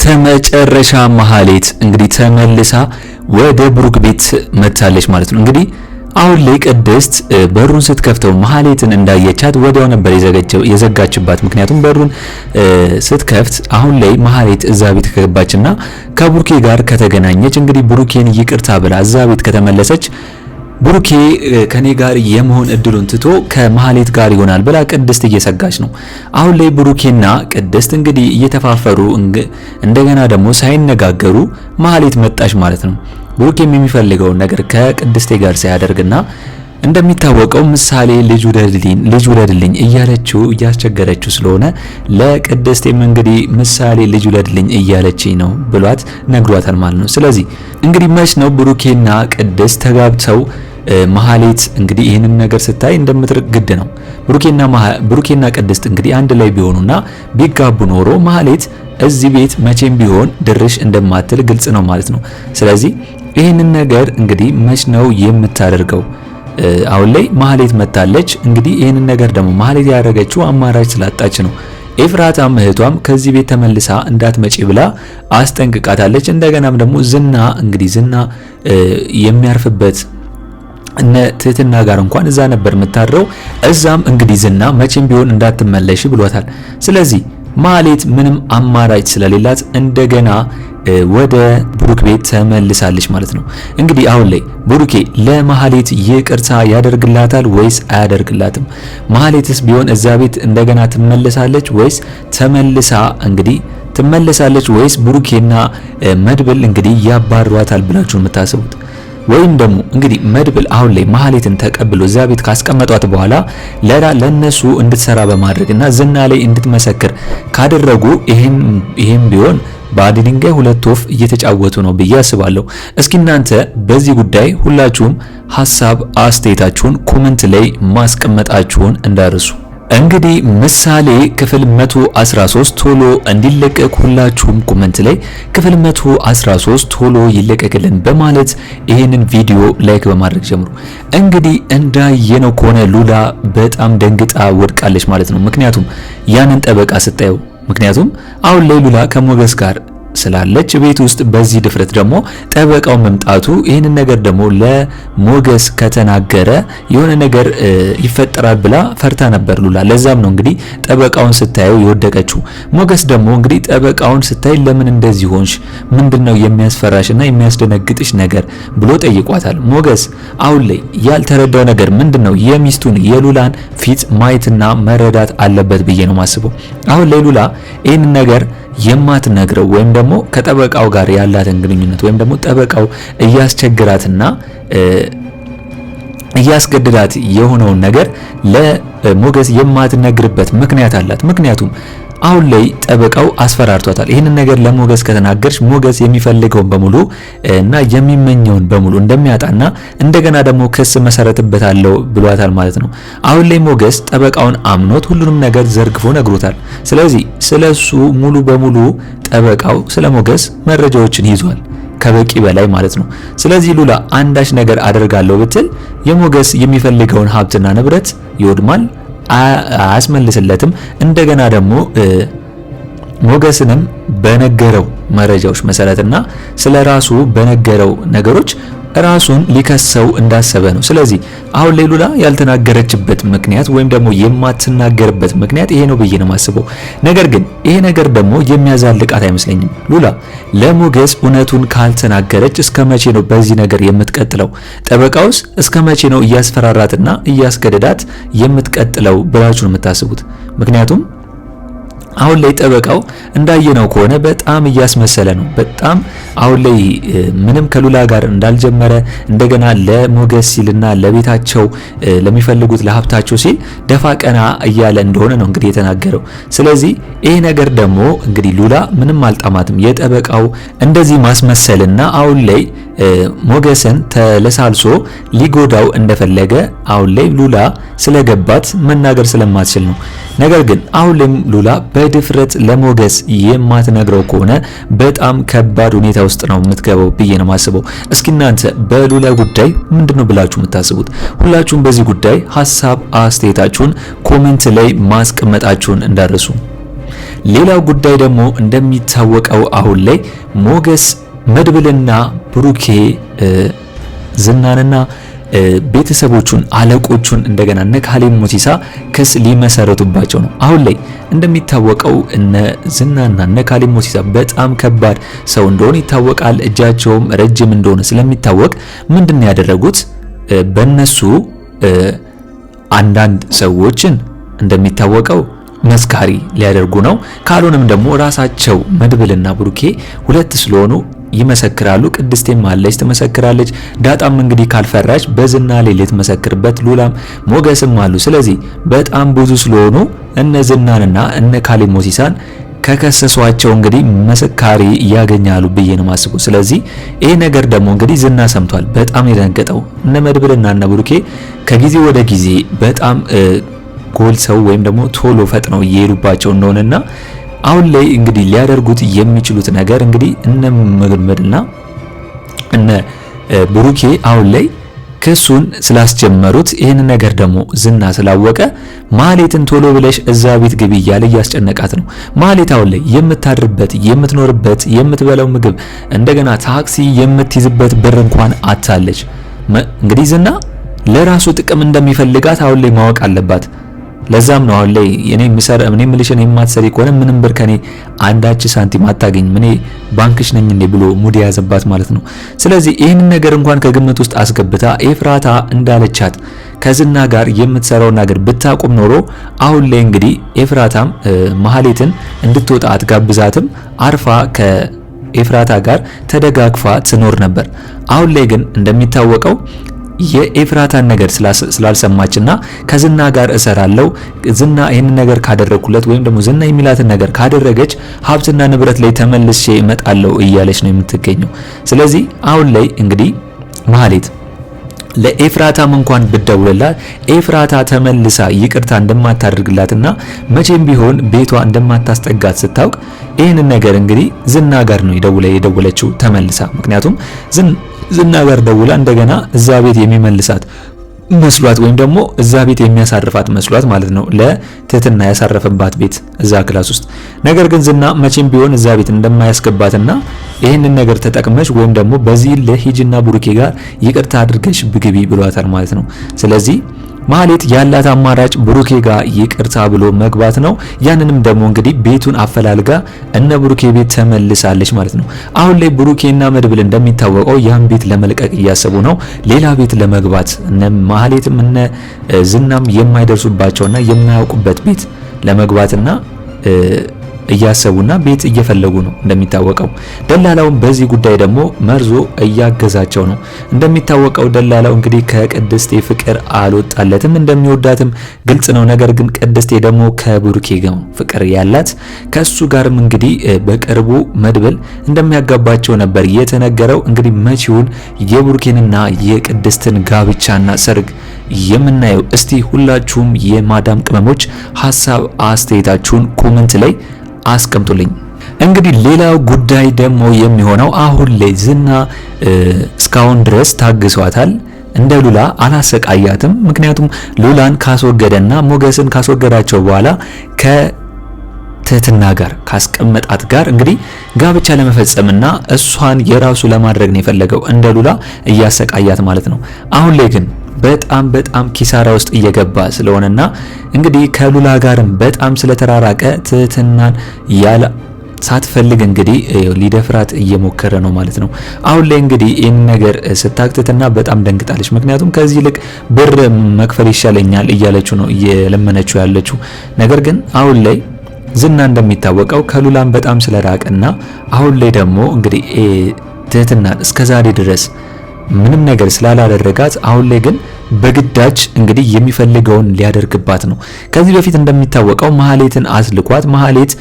ተመጨረሻ መሐሌት እንግዲህ ተመልሳ ወደ ብሩክ ቤት መታለች ማለት ነው። እንግዲህ አሁን ላይ ቅድስት በሩን ስትከፍተው መሐሌትን እንዳየቻት ወዲያው ነበር የዘጋችባት። ምክንያቱም በሩን ስትከፍት አሁን ላይ መሐሌት እዛ ቤት ከገባችና ከብሩኬ ጋር ከተገናኘች እንግዲህ ብሩኬን ይቅርታ ብላ እዛ ቤት ከተመለሰች ብሩኬ ከኔ ጋር የመሆን እድሉን ትቶ ከመሐሌት ጋር ይሆናል ብላ ቅድስት እየሰጋች ነው። አሁን ላይ ብሩኬና ቅድስት እንግዲህ እየተፋፈሩ እንደገና ደግሞ ሳይነጋገሩ መሐሌት መጣች ማለት ነው። ብሩኬም የሚፈልገውን ነገር ከቅድስቴ ጋር ሳያደርግና እንደሚታወቀው ምሳሌ ልጅ ውለድልኝ እያለችው እያስቸገረችው ስለሆነ ለቅድስቴም እንግዲህ ምሳሌ ልጅ ውለድልኝ እያለችኝ ነው ብሏት ነግሯታል ማለት ነው። ስለዚህ እንግዲህ መች ነው ብሩኬና ቅድስት ተጋብተው መሐሌት እንግዲህ ይህንን ነገር ስታይ እንደምትርቅ ግድ ነው። ብሩኬና ቅድስት እንግዲህ አንድ ላይ ቢሆኑና ቢጋቡ ኖሮ መሐሌት እዚህ ቤት መቼም ቢሆን ድርሽ እንደማትል ግልጽ ነው ማለት ነው። ስለዚህ ይህንን ነገር እንግዲህ መች ነው የምታደርገው? አሁን ላይ መሐሌት መታለች። እንግዲህ ይህንን ነገር ደግሞ መሐሌት ያደረገችው አማራጭ ስላጣች ነው። ኤፍራታም እህቷም ከዚህ ቤት ተመልሳ እንዳትመጪ ብላ አስጠንቅቃታለች። እንደገናም ደግሞ ዝና እንግዲህ ዝና የሚያርፍበት እነ ትህትና ጋር እንኳን እዛ ነበር የምታድረው። እዛም እንግዲህ ዝና መቼም ቢሆን እንዳትመለሽ ብሏታል። ስለዚህ መሐሌት ምንም አማራጭ ስለሌላት እንደገና ወደ ብሩክ ቤት ተመልሳለች ማለት ነው። እንግዲህ አሁን ላይ ብሩኬ ለመሐሌት ይቅርታ ያደርግላታል ወይስ አያደርግላትም? መሐሌትስ ቢሆን እዛ ቤት እንደገና ትመለሳለች ወይስ ትመለሳለች ወይስ ብሩኬና መድብል እንግዲህ ያባሯታል ብላችሁ የምታስቡት? ወይም ደግሞ እንግዲህ መድብል አሁን ላይ መሐሌትን ተቀብሎ እዛ ቤት ካስቀመጧት በኋላ ለነሱ እንድትሰራ በማድረግና ዝና ላይ እንድትመሰክር ካደረጉ ይሄም ቢሆን በአንድ ድንጋይ ሁለት ወፍ እየተጫወቱ ነው ብዬ አስባለሁ። እስኪ እናንተ በዚህ ጉዳይ ሁላችሁም ሐሳብ አስተያየታችሁን ኮሜንት ላይ ማስቀመጣችሁን እንዳርሱ። እንግዲህ ምሳሌ ክፍል 113 ቶሎ እንዲለቀቅ ሁላችሁም ኮሜንት ላይ ክፍል 113 ቶሎ ይለቀቅልን በማለት ይሄንን ቪዲዮ ላይክ በማድረግ ጀምሩ። እንግዲህ እንዳየነው ከሆነ ሉላ በጣም ደንግጣ ወድቃለች ማለት ነው። ምክንያቱም ያንን ጠበቃ ስታየው ምክንያቱም አሁን ላይ ሉላ ከሞገስ ጋር ስላለች ቤት ውስጥ በዚህ ድፍረት ደግሞ ጠበቃው መምጣቱ ይህንን ነገር ደግሞ ለሞገስ ከተናገረ የሆነ ነገር ይፈጠራል ብላ ፈርታ ነበር ሉላ። ለዛም ነው እንግዲህ ጠበቃውን ስታየው የወደቀችው። ሞገስ ደግሞ እንግዲህ ጠበቃውን ስታይ ለምን እንደዚህ ሆንሽ? ምንድነው የሚያስፈራሽና የሚያስደነግጥሽ ነገር ብሎ ጠይቋታል። ሞገስ አሁን ላይ ያልተረዳው ነገር ምንድነው? የሚስቱን የሉላን ፊት ማየትና መረዳት አለበት ብዬ ነው ማስበው። አሁን ላይ ሉላ ይህንን ነገር የማትነግረው ወይም ደግሞ ከጠበቃው ጋር ያላትን ግንኙነት ወይም ደግሞ ጠበቃው እያስቸግራትና እያስገድዳት የሆነውን ነገር ለሞገስ የማትነግርበት ምክንያት አላት። ምክንያቱም አሁን ላይ ጠበቃው አስፈራርቷታል። ይህንን ነገር ለሞገስ ከተናገርሽ ሞገስ የሚፈልገውን በሙሉ እና የሚመኘውን በሙሉ እንደሚያጣና እንደገና ደግሞ ክስ መሰረትበታለሁ ብሏታል ማለት ነው። አሁን ላይ ሞገስ ጠበቃውን አምኖት ሁሉንም ነገር ዘርግፎ ነግሮታል። ስለዚህ ስለሱ ሙሉ በሙሉ ጠበቃው ስለ ሞገስ መረጃዎችን ይዟል ከበቂ በላይ ማለት ነው። ስለዚህ ሉላ አንዳች ነገር አደርጋለሁ ብትል የሞገስ የሚፈልገውን ሀብትና ንብረት ይወድማል፣ አያስመልስለትም። እንደገና ደግሞ ሞገስንም በነገረው መረጃዎች መሰረትና ስለራሱ በነገረው ነገሮች ራሱን ሊከሰው እንዳሰበ ነው። ስለዚህ አሁን ላይ ሉላ ያልተናገረችበት ምክንያት ወይም ደግሞ የማትናገርበት ምክንያት ይሄ ነው ብዬ ነው የማስበው። ነገር ግን ይሄ ነገር ደግሞ የሚያዛልቃት አይመስለኝም። ሉላ ለሞገስ እውነቱን ካልተናገረች እስከ መቼ ነው በዚህ ነገር የምትቀጥለው? ጠበቃውስ እስከ መቼ ነው እያስፈራራትና እያስገደዳት የምትቀጥለው ብላችሁ ነው የምታስቡት? ምክንያቱም አሁን ላይ ጠበቃው እንዳየነው ከሆነ በጣም እያስመሰለ ነው። በጣም አሁን ላይ ምንም ከሉላ ጋር እንዳልጀመረ እንደገና ለሞገስ ሲልና ለቤታቸው ለሚፈልጉት ለሀብታቸው ሲል ደፋ ቀና እያለ እንደሆነ ነው እንግዲህ የተናገረው። ስለዚህ ይሄ ነገር ደግሞ እንግዲህ ሉላ ምንም አልጣማትም። የጠበቃው እንደዚህ ማስመሰልና አሁን ላይ ሞገስን ተለሳልሶ ሊጎዳው እንደፈለገ አሁን ላይ ሉላ ስለገባት መናገር ስለማትችል ነው። ነገር ግን አሁን ላይ ሉላ በድፍረት ለሞገስ የማትነግረው ከሆነ በጣም ከባድ ሁኔታ ውስጥ ነው የምትገባው ብዬ ነው የማስበው። እስኪ እናንተ በሉላ ጉዳይ ምንድነው ብላችሁ የምታስቡት? ሁላችሁም በዚህ ጉዳይ ሐሳብ አስተያየታችሁን ኮሜንት ላይ ማስቀመጣችሁን እንዳትረሱ። ሌላው ጉዳይ ደግሞ እንደሚታወቀው አሁን ላይ ሞገስ መድብልና ብሩኬ ዝናንና ቤተሰቦቹን አለቆቹን እንደገና እነ ካሌብ ሞሲሳ ክስ ሊመሰረቱባቸው ነው። አሁን ላይ እንደሚታወቀው እነ ዝናና እነ ካሌብ ሞሲሳ በጣም ከባድ ሰው እንደሆነ ይታወቃል። እጃቸውም ረጅም እንደሆነ ስለሚታወቅ ምንድነው ያደረጉት? በእነሱ አንዳንድ ሰዎችን እንደሚታወቀው መስካሪ ሊያደርጉ ነው። ካልሆነም ደግሞ ራሳቸው መድብልና ብሩኬ ሁለት ስለሆኑ ይመሰክራሉ። ቅድስቴም አለች ትመሰክራለች። ዳጣም እንግዲህ ካልፈራች በዝና ላይ ልትመሰክርበት፣ ሉላም ሞገስም አሉ። ስለዚህ በጣም ብዙ ስለሆኑ እነ ዝናንና እነ ካሌብ ሞሲሳን ከከሰሷቸው እንግዲህ መስካሪ ያገኛሉ ብዬ ነው ማስበው። ስለዚህ ይሄ ነገር ደግሞ እንግዲህ ዝና ሰምቷል። በጣም የደነገጠው እነ መድብልና እነ ብሩኬ ከጊዜ ወደ ጊዜ በጣም ጎል ሰው ወይም ደግሞ ቶሎ ፈጥነው እየሄዱባቸው እንደሆነና አሁን ላይ እንግዲህ ሊያደርጉት የሚችሉት ነገር እንግዲህ እነ መድብልና እነ ብሩኬ አሁን ላይ ክሱን ስላስጀመሩት ይህን ነገር ደግሞ ዝና ስላወቀ ማህሌትን ቶሎ ብለሽ እዛ ቤት ግቢ እያለ እያስጨነቃት ነው። ማህሌት አሁን ላይ የምታድርበት፣ የምትኖርበት፣ የምትበላው ምግብ እንደገና ታክሲ የምትይዝበት ብር እንኳን አታለች። እንግዲህ ዝና ለራሱ ጥቅም እንደሚፈልጋት አሁን ላይ ማወቅ አለባት። ለዛም ነው አሁን ላይ እኔ የምልሽን የማትሰሪ ከሆነ ምንም ብር ከኔ አንዳች ሳንቲም አታገኝ፣ እኔ ባንክሽ ነኝ እንዴ ብሎ ሙድ ያዘባት ማለት ነው። ስለዚህ ይህንን ነገር እንኳን ከግምት ውስጥ አስገብታ ኤፍራታ እንዳለቻት ከዝና ጋር የምትሰራው ነገር ብታቆም ኖሮ አሁን ላይ እንግዲህ ኤፍራታም ማህሌትን እንድትወጣ አትጋብዛትም፣ አርፋ ከኤፍራታ ጋር ተደጋግፋ ትኖር ነበር። አሁን ላይ ግን እንደሚታወቀው የኤፍራታን ነገር ስላልሰማችና ከዝና ጋር እሰራለሁ ዝና ይሄን ነገር ካደረኩለት ወይም ደግሞ ዝና የሚላትን ነገር ካደረገች ሀብትና ንብረት ላይ ተመልሼ እመጣለሁ እያለች ነው የምትገኘው። ስለዚህ አሁን ላይ እንግዲህ ማህሌት ለኤፍራታም እንኳን ብደውልላት ኤፍራታ ተመልሳ ይቅርታ እንደማታደርግላትና መቼም ቢሆን ቤቷ እንደማታስጠጋት ስታውቅ ይህንን ነገር እንግዲህ ዝና ጋር ነው የደወለችው ተመልሳ። ምክንያቱም ዝና ጋር ደውላ እንደገና እዛ ቤት የሚመልሳት መስሏት ወይም ደግሞ እዛ ቤት የሚያሳርፋት መስሏት ማለት ነው፣ ለትህትና ያሳረፈባት ቤት እዛ ክላስ ውስጥ። ነገር ግን ዝና መቼም ቢሆን እዛ ቤት እንደማያስገባትና ይህንን ነገር ተጠቅመሽ ወይም ደግሞ በዚህ ለሂጅና ብሩኬ ጋር ይቅርታ አድርገሽ ብግቢ ብሏታል ማለት ነው። ስለዚህ ማህሌት ያላት አማራጭ ብሩኬ ጋር ይቅርታ ብሎ መግባት ነው። ያንንም ደግሞ እንግዲህ ቤቱን አፈላልጋ እነ ብሩኬ ቤት ተመልሳለች ማለት ነው። አሁን ላይ ብሩኬና መድብል እንደሚታወቀው ያን ቤት ለመልቀቅ እያሰቡ ነው፣ ሌላ ቤት ለመግባት እነ ማህሌትም እነ ዝናም የማይደርሱባቸውና የማያውቁበት ቤት ለመግባትና እያሰቡና ቤት እየፈለጉ ነው። እንደሚታወቀው ደላላውን በዚህ ጉዳይ ደግሞ መርዞ እያገዛቸው ነው። እንደሚታወቀው ደላላው እንግዲህ ከቅድስቴ ፍቅር አልወጣለትም፣ እንደሚወዳትም ግልጽ ነው። ነገር ግን ቅድስቴ ደግሞ ከብሩኬ ጋር ፍቅር ያላት ከሱ ጋርም እንግዲህ በቅርቡ መድብል እንደሚያጋባቸው ነበር የተነገረው። እንግዲህ መቼውን የብሩኬንና የቅድስትን ጋብቻና ሰርግ የምናየው። እስቲ ሁላችሁም የማዳም ቅመሞች ሐሳብ አስተያየታችሁን ኮሜንት ላይ አስቀምጡልኝ። እንግዲህ ሌላው ጉዳይ ደግሞ የሚሆነው አሁን ላይ ዝና እስካሁን ድረስ ታግሷታል። እንደ ሉላ አላሰቃያትም። ምክንያቱም ሉላን ካስወገደና ሞገስን ካስወገዳቸው በኋላ ከትህትና ጋር ካስቀመጣት ጋር እንግዲህ ጋብቻ ለመፈጸምና እሷን የራሱ ለማድረግ ነው የፈለገው። እንደ ሉላ እያሰቃያት ማለት ነው። አሁን ላይ ግን በጣም ኪሳራ ውስጥ እየገባ ስለሆነና እንግዲህ ከሉላ ጋርም በጣም ስለተራራቀ ትህትናን ያለ ሳትፈልግ እንግዲህ ሊደፍራት እየሞከረ ነው ማለት ነው። አሁን ላይ እንግዲህ ይህን ነገር ስታክትትና በጣም ደንግጣለች። ምክንያቱም ከዚህ ይልቅ ብር መክፈል ይሻለኛል እያለችው ነው እየለመነችው ያለችው። ነገር ግን አሁን ላይ ዝና እንደሚታወቀው ከሉላም በጣም ስለራቀና አሁን ላይ ደግሞ እንግዲህ ትህትናን እስከዛሬ ድረስ ምንም ነገር ስላላደረጋት አሁን ላይ ግን በግዳጅ እንግዲህ የሚፈልገውን ሊያደርግባት ነው። ከዚህ በፊት እንደሚታወቀው ማህሌትን አስልኳት ማህሌት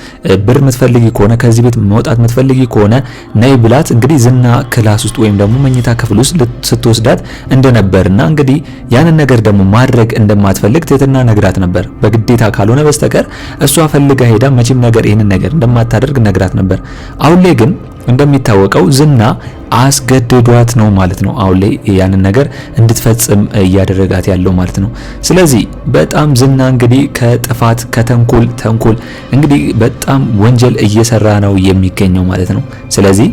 ብር ምትፈልጊ ከሆነ ከዚህ ቤት መውጣት ምትፈልጊ ከሆነ ነይ ብላት እንግዲህ ዝና ክላስ ውስጥ ወይም ደግሞ መኝታ ክፍል ውስጥ ስትወስዳት እንደነበርና እንግዲህ ያንን ነገር ደግሞ ማድረግ እንደማትፈልግ ትህትና ነግራት ነበር። በግዴታ ካልሆነ በስተቀር እሷ ፈልጋ ሄዳ መቼም ነገር ይሄንን ነገር እንደማታደርግ ነግራት ነበር። አሁን ላይ ግን እንደሚታወቀው ዝና አስገድዷት ነው ማለት ነው አሁን ላይ ያንን ነገር እንድትፈጽም እያደረጋት ያለው ማለት ነው። ስለዚህ በጣም ዝና እንግዲህ ከጥፋት ተንኮል እንግዲህ በጣም ወንጀል እየሰራ ነው የሚገኘው ማለት ነው። ስለዚህ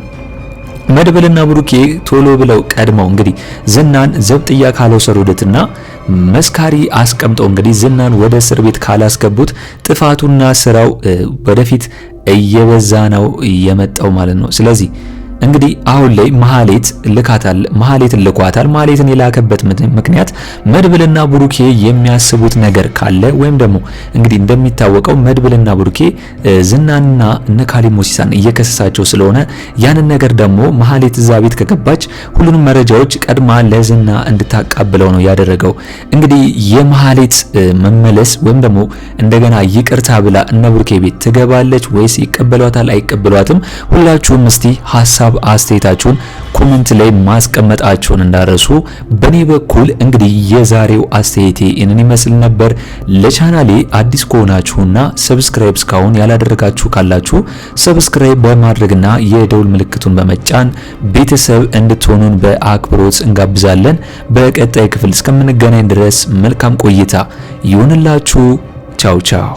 መድብልና ብሩኬ ቶሎ ብለው ቀድመው እንግዲህ ዝናን ዘብጥያ ካልወሰዱትና መስካሪ አስቀምጠው እንግዲህ ዝናን ወደ እስር ቤት ካላስገቡት ጥፋቱና ስራው ወደፊት እየበዛ ነው የመጣው ማለት ነው። ስለዚህ እንግዲህ አሁን ላይ መሐሌትን ልኳታል። መሐሌትን የላከበት ምክንያት መድብልና ብሩኬ የሚያስቡት ነገር ካለ ወይም ደግሞ እንግዲህ እንደሚታወቀው መድብልና ብሩኬ ዝናንና ነካሊ ሞሲሳን እየከሰሳቸው ስለሆነ ያንን ነገር ደግሞ መሐሌት እዛ ቤት ከገባች ሁሉንም መረጃዎች ቀድማ ለዝና እንድታቃብለው ነው ያደረገው። እንግዲህ የመሐሌት መመለስ ወይም ደግሞ እንደገና ይቅርታ ብላ እነ ብሩኬ ቤት ትገባለች ወይስ ይቀበሏታል አይቀበሏትም? ሁላችሁም እስቲ ሐሳብ አስተያየታችሁን ኮሜንት ላይ ማስቀመጣችሁን እንዳረሱ። በኔ በኩል እንግዲህ የዛሬው አስተያየቴ እንን ይመስል ነበር። ለቻናሌ አዲስ ከሆናችሁና ሰብስክራይብ እስካሁን ያላደረጋችሁ ካላችሁ ሰብስክራይብ በማድረግና የደውል ምልክቱን በመጫን ቤተሰብ እንድትሆኑን በአክብሮት እንጋብዛለን። በቀጣይ ክፍል እስከምንገናኝ ድረስ መልካም ቆይታ ይሁንላችሁ። ቻው ቻው።